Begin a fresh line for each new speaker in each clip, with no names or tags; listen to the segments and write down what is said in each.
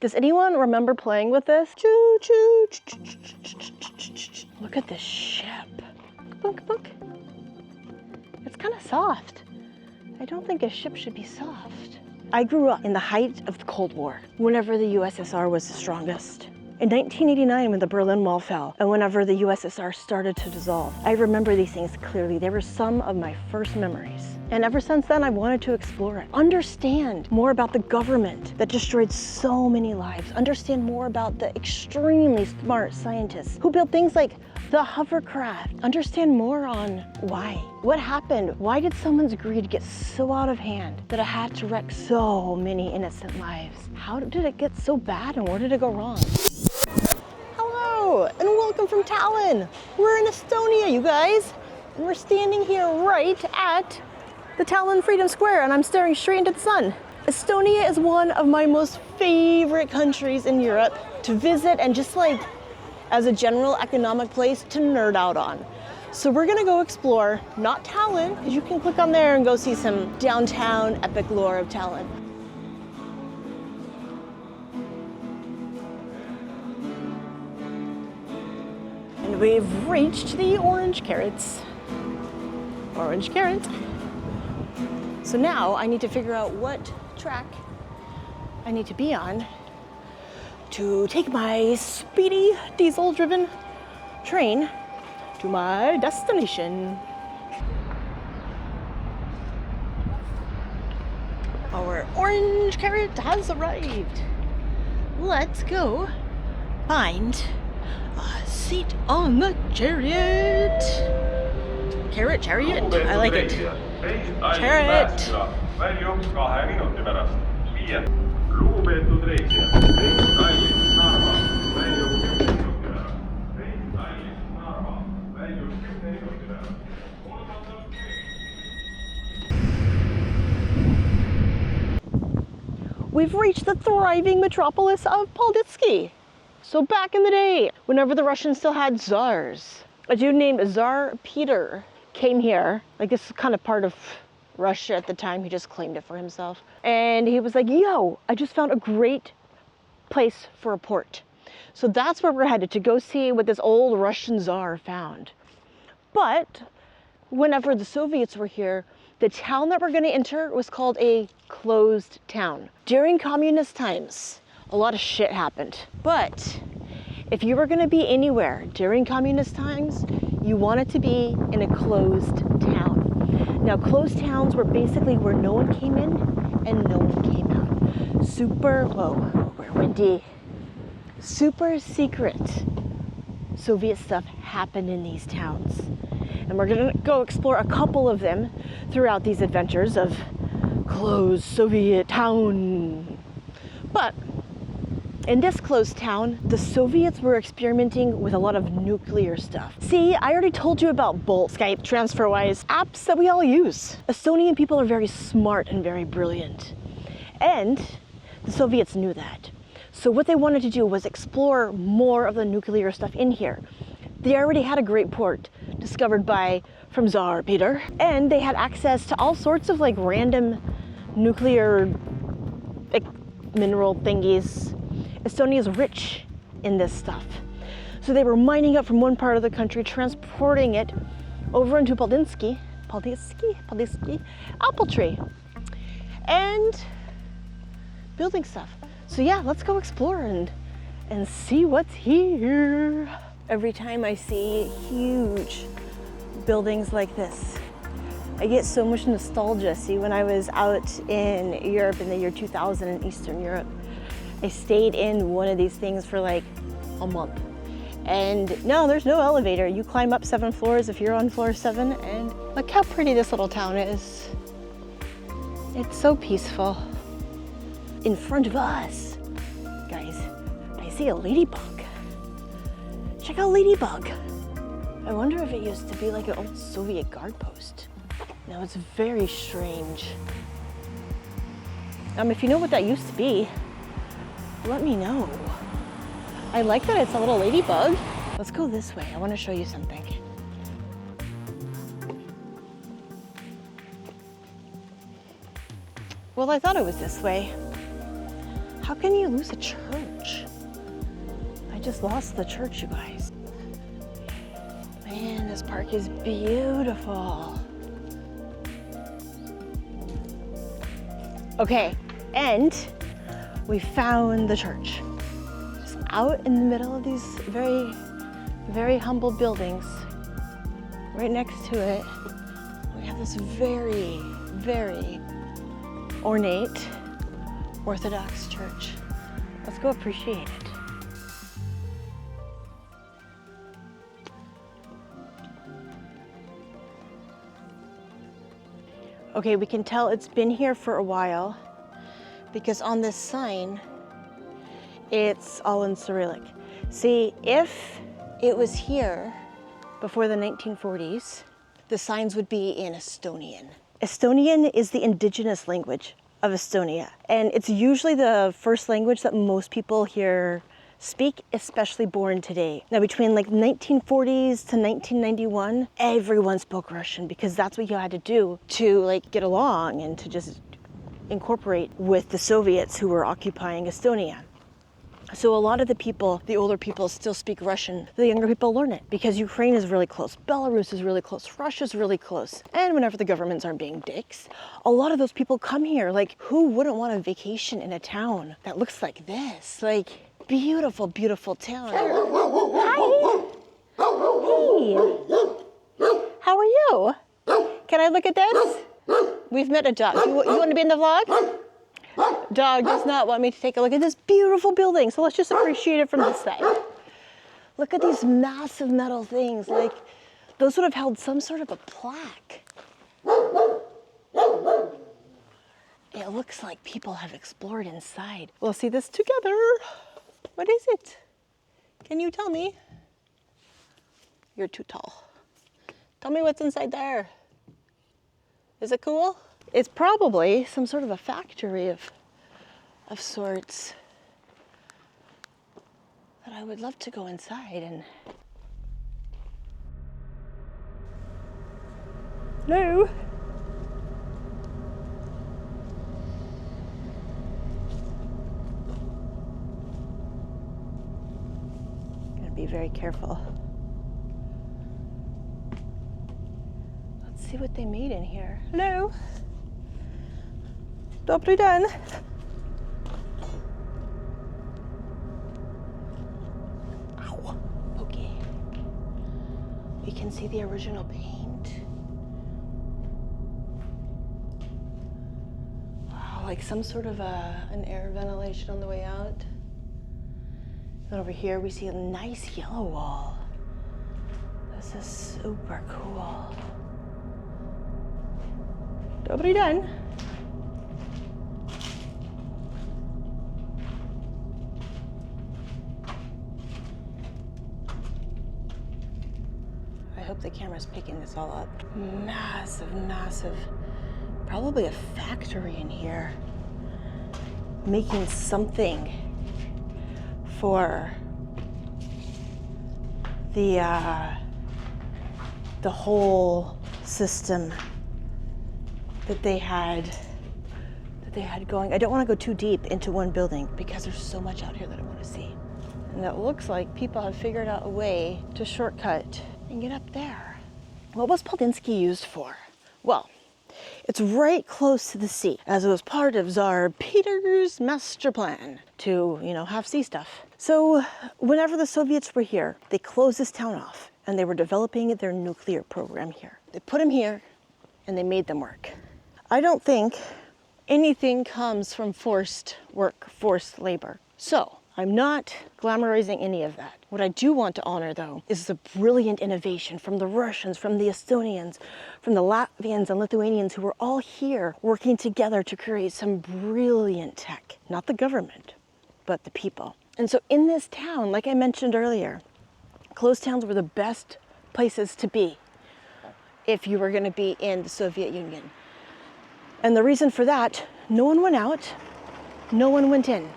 Does anyone remember playing with this? Choo choo. Look at this ship. Book, book. It's kind of soft. I don't think a ship should be soft. I grew up in the height of the Cold War, whenever the USSR was the strongest. In 1989, when the Berlin Wall fell, and whenever the USSR started to dissolve, I remember these things clearly. They were some of my first memories. And ever since then, I wanted to explore it. Understand more about the government that destroyed so many lives. Understand more about the extremely smart scientists who built things like the hovercraft. Understand more on why. What happened? Why did someone's greed get so out of hand that it had to wreck so many innocent lives? How did it get so bad and where did it go wrong? Hello and welcome from Tallinn. We're in Estonia, you guys. And we're standing here right at the Tallinn Freedom Square and I'm staring straight into the sun. Estonia is one of my most favorite countries in Europe to visit and just like as a general economic place to nerd out on. So we're gonna go explore, not Tallinn, because you can click on there and go see some downtown epic lore of Tallinn. And we've reached the orange carrots. Orange carrot. So now I need to figure out what track I need to be on to take my speedy diesel-driven train to my destination. Our orange carrot has arrived. Let's go find a seat on the chariot. Carrot, chariot, I like it. Chariot.
Lugupeetud reisijad, reis Tallinn, Narva, väljub 10 minuti pärast. Reis Tallinn, Narva, väljub 10 minuti pärast.
We've reached the thriving metropolis of Paldiski. So back in the day, whenever the Russians still had czars, a dude named Tsar Peter came here. Like this is kind of part of Russia at the time, he just claimed it for himself. And he was like, yo, I just found a great place for a port. So that's where we're headed to go see what this old Russian Tsar found. But whenever the Soviets were here, the town that we're gonna enter was called a closed town. During communist times, a lot of shit happened. But if you were gonna be anywhere during communist times, you wanted to be in a closed town. Now, closed towns were basically where no one came in and no one came out. We're windy. Super secret Soviet stuff happened in these towns. And we're gonna go explore a couple of them throughout these adventures of closed Soviet town. But in this closed town, the Soviets were experimenting with a lot of nuclear stuff. See, I already told you about Bolt, Skype, TransferWise, apps that we all use. Estonian people are very smart and very brilliant. And the Soviets knew that. So what they wanted to do was explore more of the nuclear stuff in here. They already had a great port discovered from Tsar Peter, and they had access to all sorts of like random nuclear mineral thingies. Estonia is rich in this stuff. So they were mining up from one part of the country, transporting it over into Paldiski, apple tree, and building stuff. So yeah, let's go explore and see what's here. Every time I see huge buildings like this, I get so much nostalgia. See, when I was out in Europe in the year 2000 in Eastern Europe, I stayed in one of these things for like a month. And no, there's no elevator. You climb up 7 floors if you're on floor 7, and look how pretty this little town is. It's so peaceful. In front of us, guys, I see a ladybug. Check out Ladybug. I wonder if it used to be like an old Soviet guard post. No, it's very strange. If you know what that used to be, let me know. I like that it's a little ladybug. Let's go this way. I want to show you something. Well, I thought it was this way. How can you lose a church? I just lost the church, you guys. Man, this park is beautiful. Okay, and we found the church. Just out in the middle of these very, very humble buildings. Right next to it, we have this very, very ornate Orthodox church. Let's go appreciate it. Okay, we can tell it's been here for a while because on this sign, it's all in Cyrillic. See, if it was here before the 1940s, the signs would be in Estonian. Estonian is the indigenous language of Estonia, and it's usually the first language that most people here speak, especially born today. Now, between like 1940s to 1991, everyone spoke Russian because that's what you had to do to like get along and to just incorporate with the Soviets who were occupying Estonia. So a lot of the people, the older people, still speak Russian. The younger people learn it because Ukraine is really close, Belarus is really close, Russia's really close. And whenever the governments aren't being dicks, a lot of those people come here. Like, who wouldn't want a vacation in a town that looks like this? Like, beautiful, beautiful town. Hi. Hey. How are you? Can I look at this? We've met a dog. You want to be in the vlog? Dog does not want me to take a look at this beautiful building, so let's just appreciate it from this side. Look at these massive metal things. Like, those would have held some sort of a plaque. It looks like people have explored inside. We'll see this together. What is it? Can you tell me? You're too tall. Tell me what's inside there. Is it cool? It's probably some sort of a factory of sorts. But I would love to go inside and... Hello? Gotta be very careful. Let's see what they made in here. Hello? Dobry den. Ow. Okay. We can see the original paint. Wow, like some sort of an air ventilation on the way out. And over here we see a nice yellow wall. This is super cool. Dobry den. I hope the camera's picking this all up. Massive, massive, probably a factory in here making something for the whole system that they had going. I don't want to go too deep into one building because there's so much out here that I want to see. And it looks like people have figured out a way to shortcut and get up there. What was Paldiski used for? Well, it's right close to the sea, as it was part of Tsar Peter's master plan to, have sea stuff. So whenever the Soviets were here, they closed this town off and they were developing their nuclear program here. They put them here and they made them work. I don't think anything comes from forced work, forced labor. So I'm not glamorizing any of that. What I do want to honor, though, is the brilliant innovation from the Russians, from the Estonians, from the Latvians and Lithuanians who were all here working together to create some brilliant tech. Not the government, but the people. And so in this town, like I mentioned earlier, closed towns were the best places to be if you were going to be in the Soviet Union. And the reason for that, no one went out, no one went in.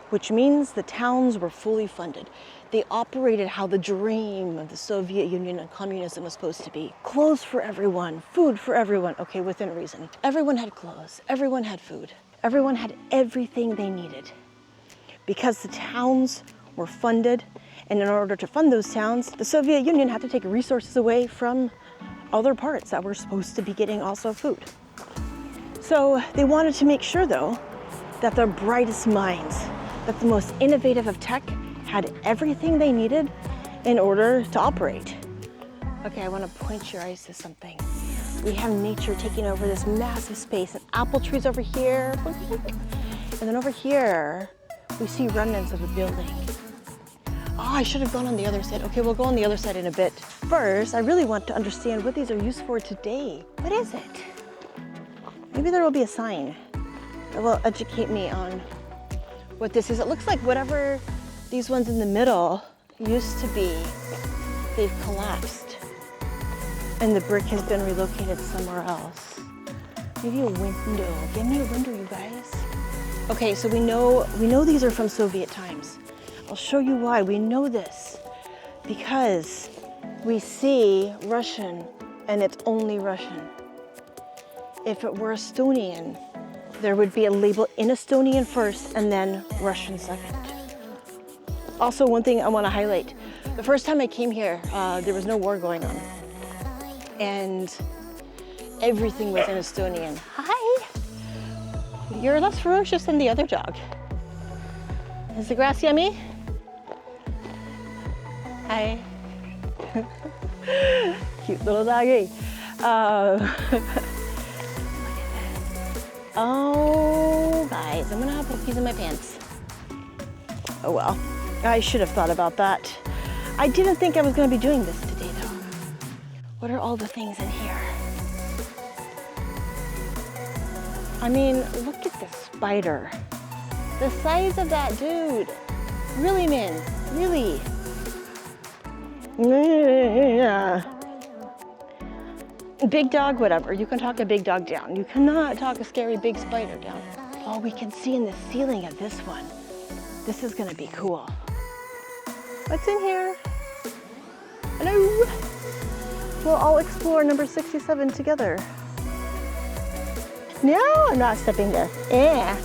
Which means the towns were fully funded. They operated how the dream of the Soviet Union and communism was supposed to be. Clothes for everyone, food for everyone, okay, within reason. Everyone had clothes, everyone had food. Everyone had everything they needed because the towns were funded, and in order to fund those towns, the Soviet Union had to take resources away from other parts that were supposed to be getting also food. So they wanted to make sure, though, that the brightest minds, that the most innovative of tech had everything they needed in order to operate. Okay, I want to point your eyes to something. We have nature taking over this massive space, and apple trees over here. And then over here, we see remnants of a building. Oh, I should have gone on the other side. Okay, we'll go on the other side in a bit. First, I really want to understand what these are used for today. What is it? Maybe there will be a sign that will educate me on what this is. It looks like whatever these ones in the middle used to be, they've collapsed. And the brick has been relocated somewhere else. Maybe a window. Give me a window, you guys. Okay, so we know these are from Soviet times. I'll show you why we know this. Because we see Russian, and it's only Russian. If it were Estonian, there would be a label in Estonian first and then Russian second. Also, one thing I want to highlight. The first time I came here, there was no war going on. And everything was in Estonian. Hi! You're less ferocious than the other dog. Is the grass yummy? Hi. Cute little doggy. Oh, guys, I'm gonna have puppies in my pants. Oh well, I should have thought about that. I didn't think I was gonna be doing this today though. What are all the things in here? I mean, look at this spider. The size of that dude. Really, man, really. Big dog, whatever. You can talk a big dog down. You cannot talk a scary big spider down. Oh, we can see in the ceiling of this one. This is gonna be cool. What's in here? Hello? We'll all explore number 67 together. No, I'm not stepping there. Yeah.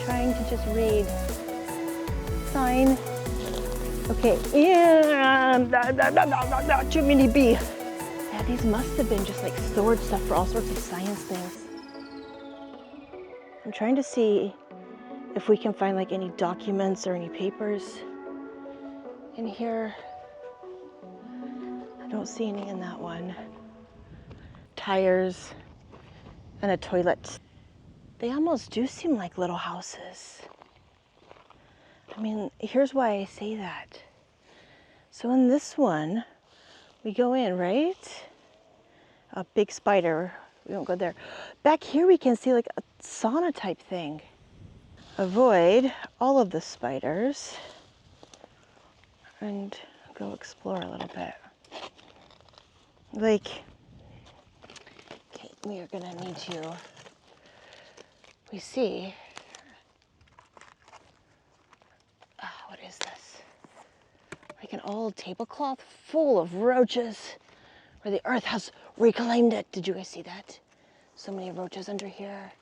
Trying to just read. Sign. Okay. Yeah. Too many bee. Yeah, these must have been just like storage stuff for all sorts of science things. I'm trying to see if we can find like any documents or any papers in here. I don't see any in that one. Tires and a toilet. They almost do seem like little houses. I mean, here's why I say that. So in this one, we go in, right? A big spider. We won't go there. Back here we can see like a sauna type thing. Avoid all of the spiders and go explore a little bit. Like, okay, we are gonna need to, we see, what is this? Like an old tablecloth full of roaches where the earth has reclaimed it. Did you guys see that? So many roaches under here.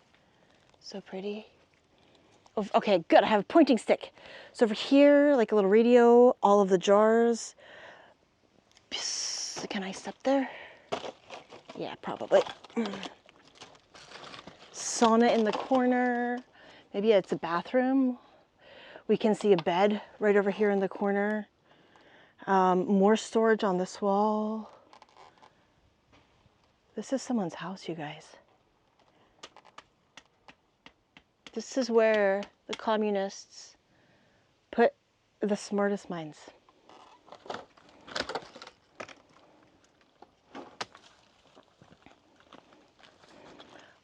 So pretty. Oh, okay, good, I have a pointing stick. So over here, like a little radio, all of the jars. Can I step there? Yeah, probably. Sauna in the corner. Maybe it's a bathroom. We can see a bed right over here in the corner. More storage on this wall. This is someone's house, you guys. This is where the communists put the smartest minds.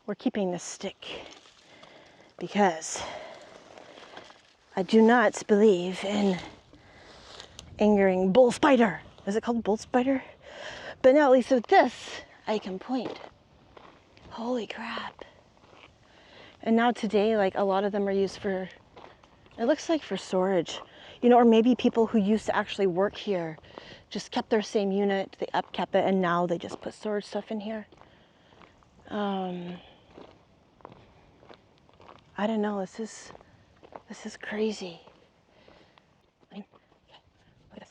We're keeping this stick because I do not believe in angering bull spider. Is it called bull spider? But now at least with this, I can point. Holy crap. And now today, like a lot of them are used for, it looks like for storage, you know, or maybe people who used to actually work here just kept their same unit, they upkept it, and now they just put storage stuff in here. I don't know, this is crazy. Look at this.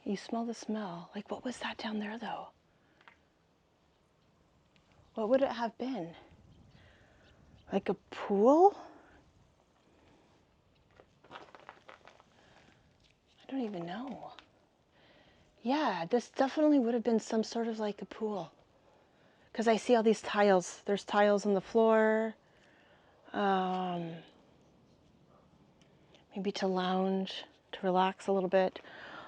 You smell the smell. Like, what was that down there though? What would it have been? Like a pool? I don't even know. Yeah, this definitely would have been some sort of like a pool. Because I see all these tiles. There's tiles on the floor. Maybe to lounge, to relax a little bit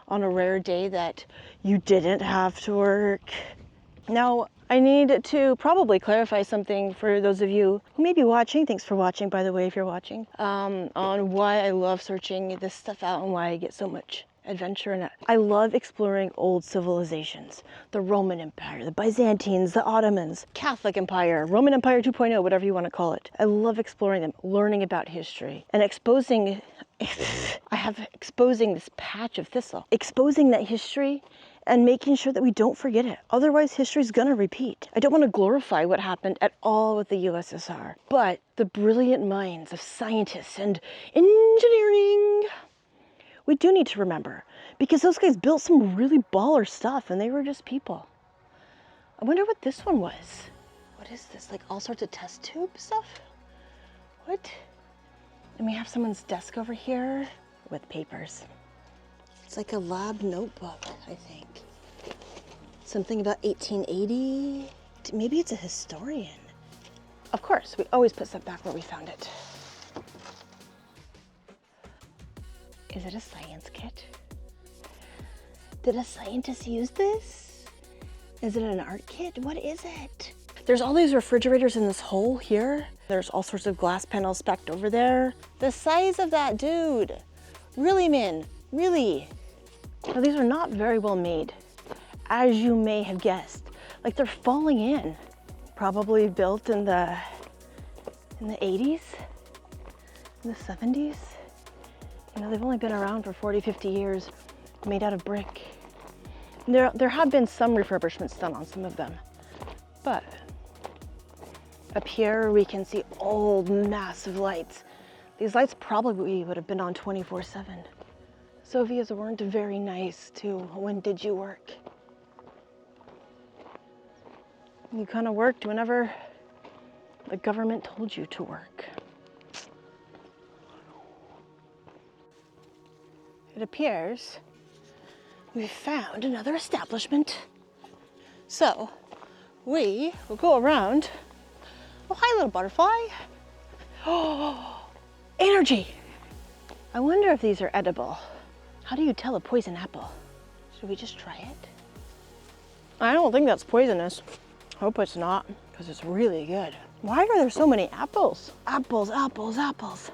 on a rare day that you didn't have to work. Now, I need to probably clarify something for those of you who may be watching. Thanks for watching, by the way, if you're watching, on why I love searching this stuff out and why I get so much adventure in it. I love exploring old civilizations. The Roman Empire, the Byzantines, the Ottomans, Catholic Empire, Roman Empire 2.0, whatever you want to call it. I love exploring them, learning about history, and exposing this patch of thistle, exposing that history and making sure that we don't forget it. Otherwise, history's gonna repeat. I don't want to glorify what happened at all with the USSR, but the brilliant minds of scientists and engineering, we do need to remember, because those guys built some really baller stuff and they were just people. I wonder what this one was. What is this? Like all sorts of test tube stuff? What? And we have someone's desk over here with papers. It's like a lab notebook, I think. Something about 1880. Maybe it's a historian. Of course, we always put stuff back where we found it. Is it a science kit? Did a scientist use this? Is it an art kit? What is it? There's all these refrigerators in this hole here. There's all sorts of glass panels stacked over there. The size of that dude. Really, man, really. Now, these are not very well made, as you may have guessed. Like they're falling in. Probably built in the 80s, in the 70s. You know, they've only been around for 40, 50 years, made out of brick. There have been some refurbishments done on some of them, but up here we can see old massive lights. These lights probably would have been on 24/7. Soviets weren't very nice to when did you work. You kind of worked whenever the government told you to work. It appears we found another establishment. So we will go around. Oh, hi, little butterfly. Oh, energy. I wonder if these are edible. How do you tell a poison apple? Should we just try it? I don't think that's poisonous. Hope it's not, because it's really good. Why are there so many apples? Apples, apples, apples.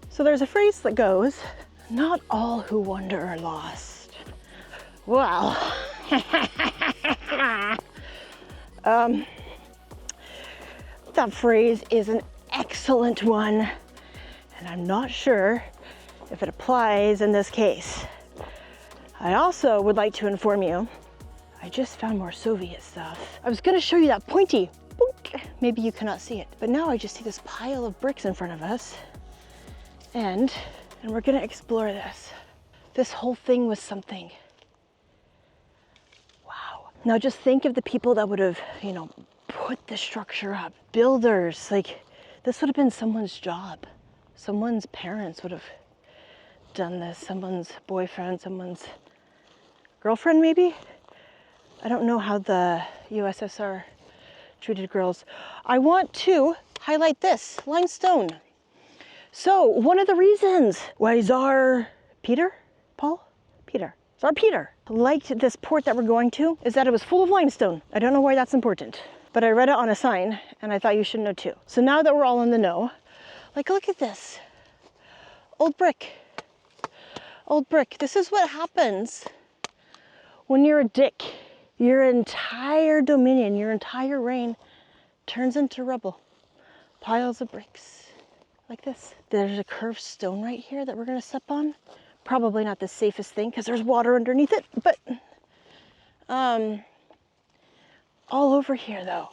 So there's a phrase that goes, not all who wander are lost. Well, that phrase is an excellent one, and I'm not sure if it applies in this case. I also would like to inform you, I just found more Soviet stuff. I was gonna show you that pointy, boink. Maybe you cannot see it, but now I just see this pile of bricks in front of us. And we're gonna explore this. This whole thing was something. Wow. Now just think of the people that would have, you know, put the structure up. Builders, like this would have been someone's job. Someone's parents would have done this. Someone's boyfriend, someone's girlfriend maybe? I don't know how the USSR treated girls. I want to highlight this, limestone. So one of the reasons why Tsar Peter liked this port that we're going to is that it was full of limestone. I don't know why that's important, but I read it on a sign and I thought you should know too. So now that we're all in the know, like look at this, old brick. Old brick. This is what happens When you're a dick, your entire dominion, your entire reign turns into rubble. Piles of bricks, like this. There's a curved stone right here that we're gonna step on. Probably not the safest thing because there's water underneath it, but all over here though,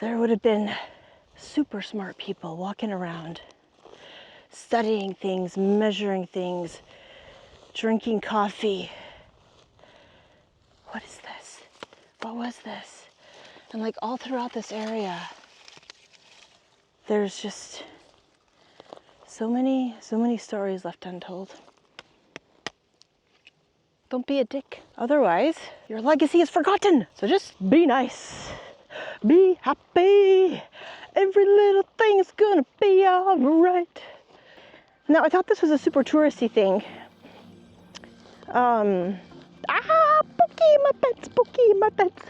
there would have been super smart people walking around, studying things, measuring things, drinking coffee. What is this? What was this? And like all throughout this area, there's just so many stories left untold. Don't be a dick. Otherwise, your legacy is forgotten. So just be nice. Be happy. Every little thing is gonna be all right. Now, I thought this was a super touristy thing. Pokey, my pets.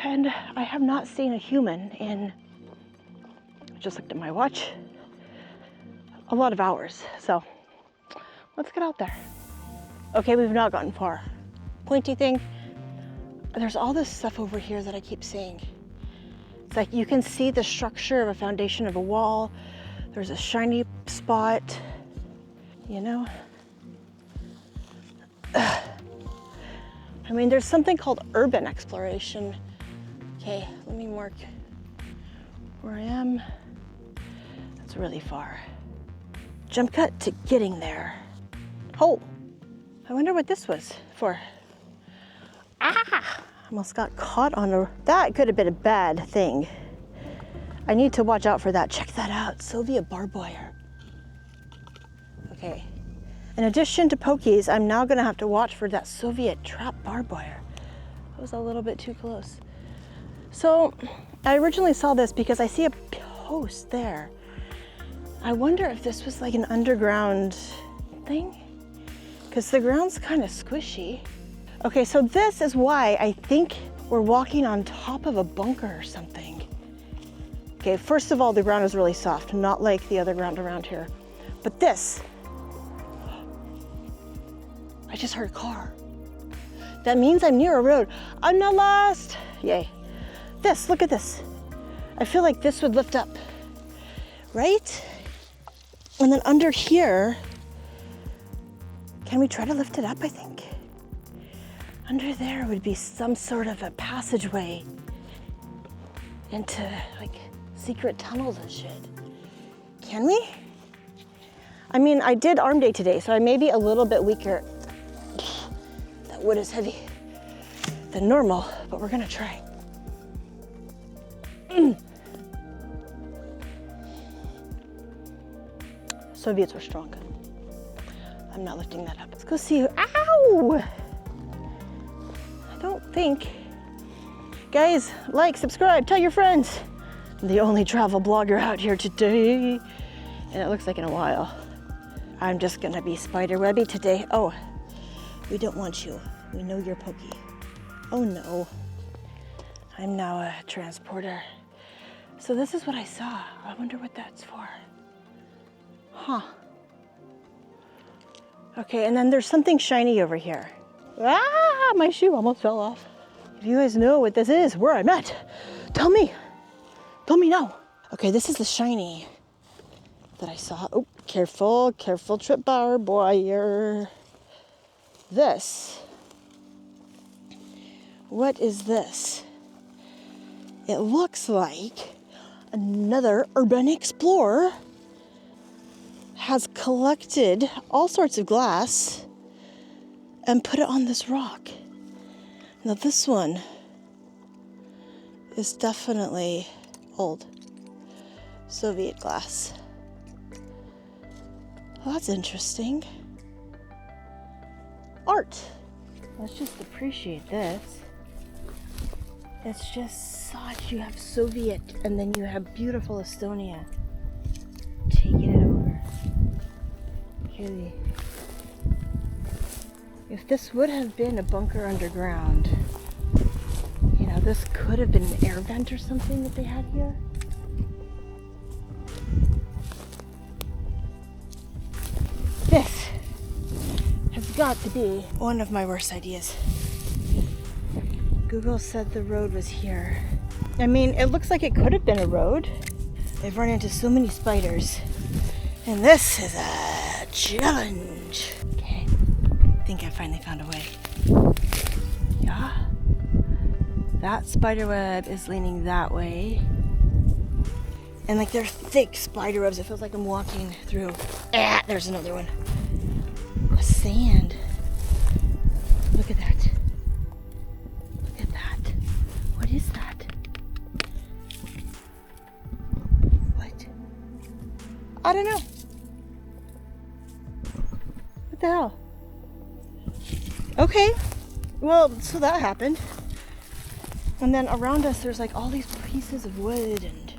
And I have not seen a human in, I just looked at my watch, a lot of hours. So let's get out there. Okay, we've not gotten far. Pointy thing. There's all this stuff over here that I keep seeing. It's like you can see the structure of a foundation of a wall. There's a shiny spot, you know? I mean, there's something called urban exploration. Okay, let me mark where I am. That's really far. Jump cut to getting there. Oh, I wonder what this was for. Almost got caught on a, that could have been a bad thing. I need to watch out for that. Check that out, Soviet barbed wire. Okay. In addition to pokies, I'm now gonna have to watch for that Soviet trap barbed wire. That was a little bit too close. So I originally saw this because I see a post there. I wonder if this was like an underground thing, because the ground's kind of squishy. Okay, so this is why I think we're walking on top of a bunker or something. Okay, first of all, the ground is really soft, not like the other ground around here. But this, I just heard a car. That means I'm near a road. I'm not lost. Yay. This, look at this. I feel like this would lift up, right? And then under here, can we try to lift it up, I think? Under there would be some sort of a passageway into like secret tunnels and shit. Can we? I mean, I did arm day today, so I may be a little bit weaker. That wood is heavy than normal, but we're gonna try. Soviets were strong. I'm not lifting that up. Let's go see who, ow! I don't think. Guys, like, subscribe, tell your friends. I'm the only travel blogger out here today. And it looks like in a while. I'm just gonna be spiderwebby today. Oh, we don't want you. We know you're pokey. Oh no. I'm now a transporter. So this is what I saw. I wonder what that's for. Huh. Okay, and then there's something shiny over here. Ah, my shoe almost fell off. If you guys know what this is, where I'm at, tell me. Tell me now. Okay, this is the shiny that I saw. Oh, careful, careful, trip barbed wire. This. What is this? It looks like another urban explorer has collected all sorts of glass and put it on this rock. Now this one is definitely old Soviet glass. Well, that's interesting. Art. Let's just appreciate this. It's just such, you have Soviet and then you have beautiful Estonia. Taking it over. Really. If this would have been a bunker underground, you know, this could have been an air vent or something that they had here. This has got to be one of my worst ideas. Google said the road was here. I mean, it looks like it could have been a road. I've run into so many spiders. And this is a challenge. Okay, I think I finally found a way. Yeah. That spider web is leaning that way. And like they're thick spider webs. It feels like I'm walking through. Ah, there's another one. A sand. Look at that. Look at that. What is that? What? I don't know. What the hell? Okay. Well, so that happened. And then around us there's like all these pieces of wood and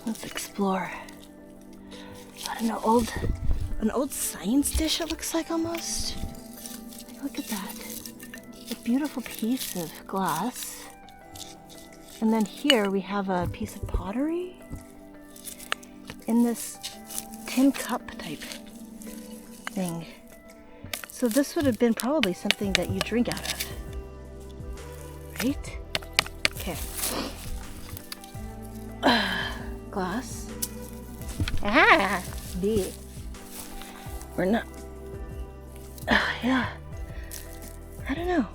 let's explore. I don't know, an old science dish it looks like almost. Look at that. A beautiful piece of glass. And then here we have a piece of pottery in this tin cup type thing. So this would have been probably something that you drink out of. Right? Okay. Glass. Ah! B. We're not. Yeah. I don't know.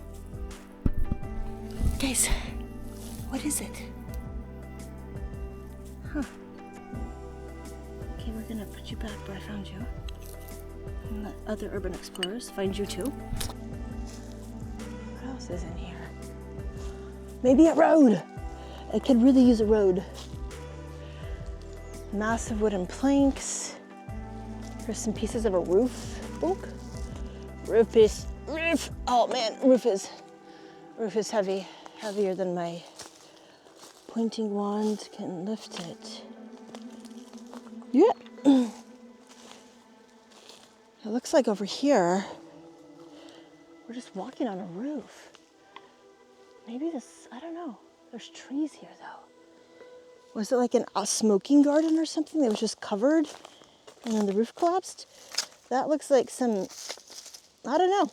Guys, what is it? Huh. Okay, we're gonna put you back where I found you. And let other urban explorers find you too. What else is in here? Maybe a road. I could really use a road. Massive wooden planks. There's some pieces of a roof. Oak. Roof. Oh man, roof is heavy. Heavier than my pointing wand can lift it. Yeah. It looks like over here, we're just walking on a roof. Maybe this, I don't know. There's trees here though. Was it like a smoking garden or something that was just covered and then the roof collapsed? That looks like some, I don't know.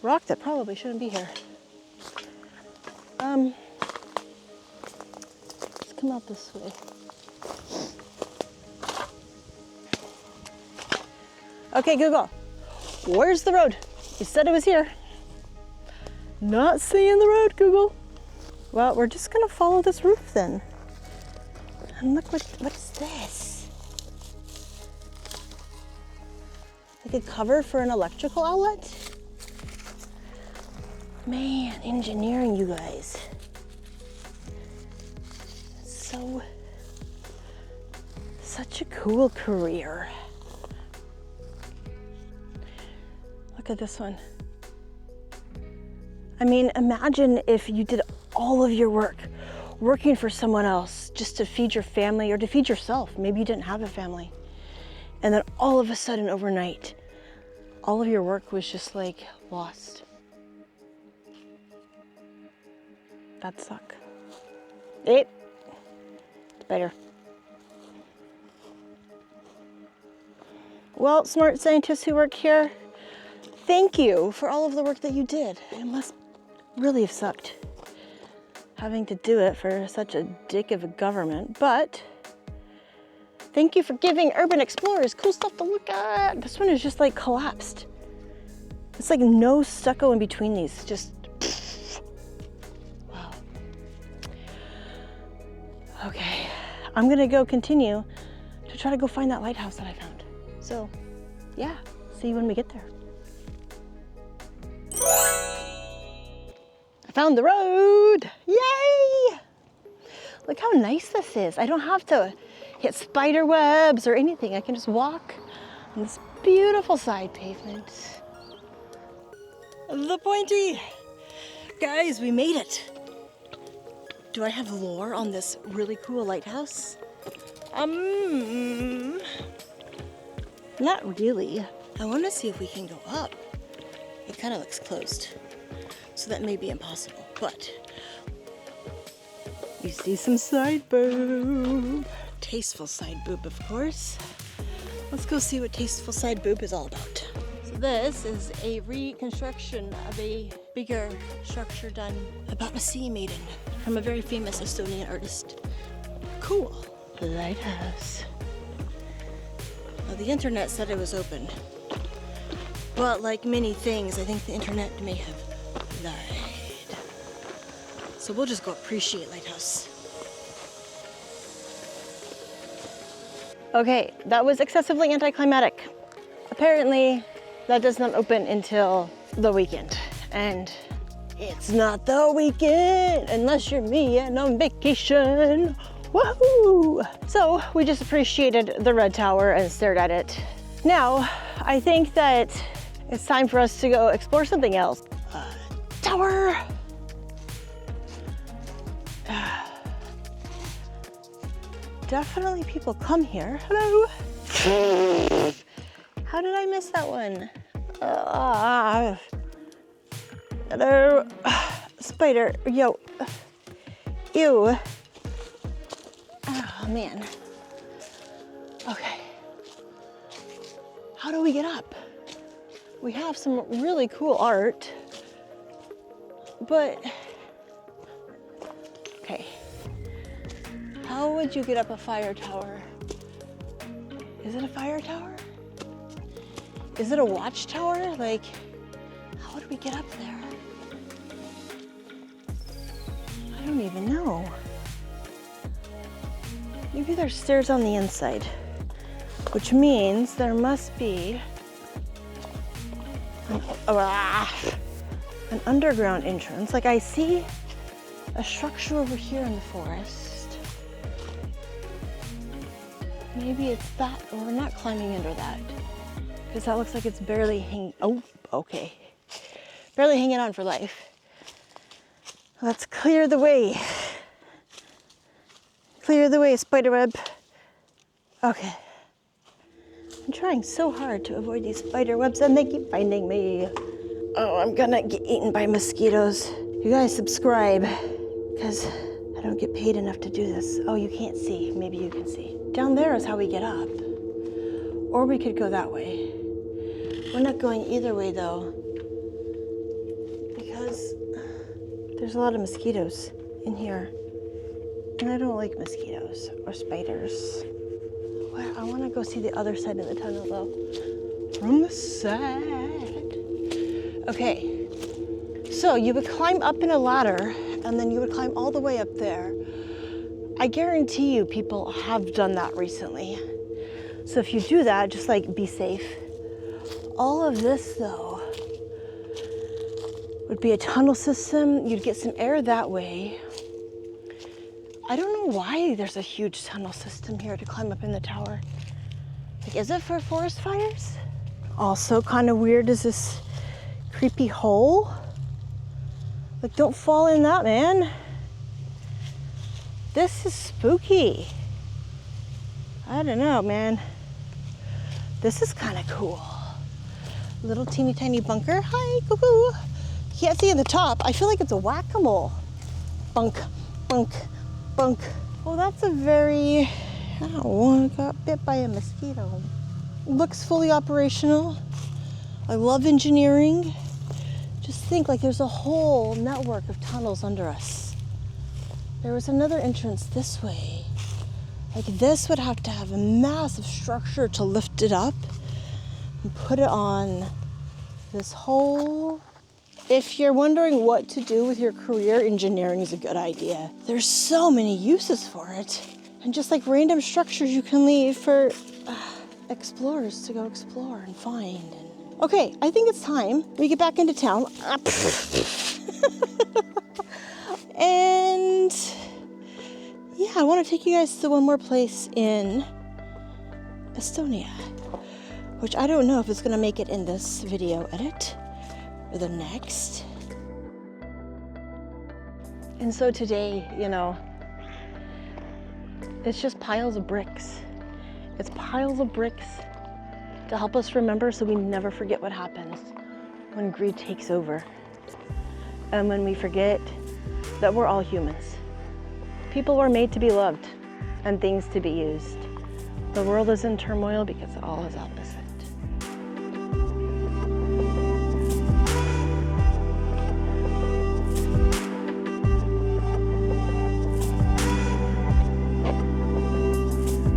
Rock that probably shouldn't be here. Let's come out this way. Okay, Google, where's the road? You said it was here. Not seeing the road, Google. Well, we're just gonna follow this roof then. And look, what is this? Like a cover for an electrical outlet? Man, engineering, you guys. Such a cool career. Look at this one. I mean, imagine if you did all of your work working for someone else just to feed your family or to feed yourself. Maybe you didn't have a family. And then all of a sudden overnight, all of your work was just like lost. That'd suck. It's better. Well, smart scientists who work here, thank you for all of the work that you did. It must really have sucked having to do it for such a dick of a government, but thank you for giving urban explorers cool stuff to look at. This one is just like collapsed. It's like no stucco in between these, just wow. Okay, I'm gonna go continue to try to go find that lighthouse that I found. So yeah, see you when we get there. I found the road, yay! Look how nice this is. I don't have to hit spider webs or anything. I can just walk on this beautiful side pavement. The pointy. Guys, we made it. Do I have lore on this really cool lighthouse? Not really. I want to see if we can go up. It kind of looks closed, so that may be impossible, but you see some side boob. tasteful side boob, of course. Let's go see what tasteful side boob is all about. So this is a reconstruction of a bigger structure done about a sea maiden from a very famous Estonian artist. Cool. Lighthouse. Well, the internet said it was open. But like many things, I think the internet may have lied. So we'll just go appreciate Lighthouse. Okay, that was excessively anticlimactic. Apparently, that does not open until the weekend. And it's not the weekend unless you're me and on vacation. Woohoo! So we just appreciated the red tower and stared at it. Now, I think that it's time for us to go explore something else. Tower! Definitely people come here. Hello? How did I miss that one? Hello? Spider, yo. Ew. Oh man. Okay. How do we get up? We have some really cool art, but okay. How would you get up a fire tower? Is it a fire tower? Is it a watchtower? Like, how would we get up there? I don't even know. Maybe there's stairs on the inside, which means there must be an underground entrance. Like I see a structure over here in the forest. Maybe it's that, or we're not climbing under that, because that looks like it's barely hanging. Oh, okay. Barely hanging on for life. Let's clear the way. Clear the way, spiderweb. Okay. I'm trying so hard to avoid these spider webs and they keep finding me. Oh, I'm gonna get eaten by mosquitoes. You guys subscribe, because I don't get paid enough to do this. Oh, you can't see. Maybe you can see. Down there is how we get up. Or we could go that way. We're not going either way though, because there's a lot of mosquitoes in here. And I don't like mosquitoes or spiders. Well, I want to go see the other side of the tunnel though. From the side. Okay, so you would climb up in a ladder and then you would climb all the way up there. I guarantee you people have done that recently. So if you do that, just like be safe. All of this though would be a tunnel system. You'd get some air that way. I don't know why there's a huge tunnel system here to climb up in the tower. Like, is it for forest fires? Also kind of weird is this creepy hole. Like, don't fall in that, man. This is spooky. I don't know, man. This is kind of cool. Little teeny tiny bunker. Hi, cuckoo. Can't see in the top. I feel like it's a whack-a-mole. Bunk, bunk, bunk. Well, that's a very, I don't know, got bit by a mosquito. Looks fully operational. I love engineering. Just think like there's a whole network of tunnels under us. There was another entrance this way. Like this would have to have a massive structure to lift it up and put it on this whole. If you're wondering what to do with your career, engineering is a good idea. There's so many uses for it. And just like random structures you can leave for explorers to go explore and find. Okay, I think it's time we get back into town. And yeah, I want to take you guys to one more place in Estonia, which I don't know if it's going to make it in this video edit or the next. And so today, you know, it's just piles of bricks. It's piles of bricks to help us remember so we never forget what happens when greed takes over. And when we forget that we're all humans. People were made to be loved. and things to be used. The world is in turmoil because it all has happened.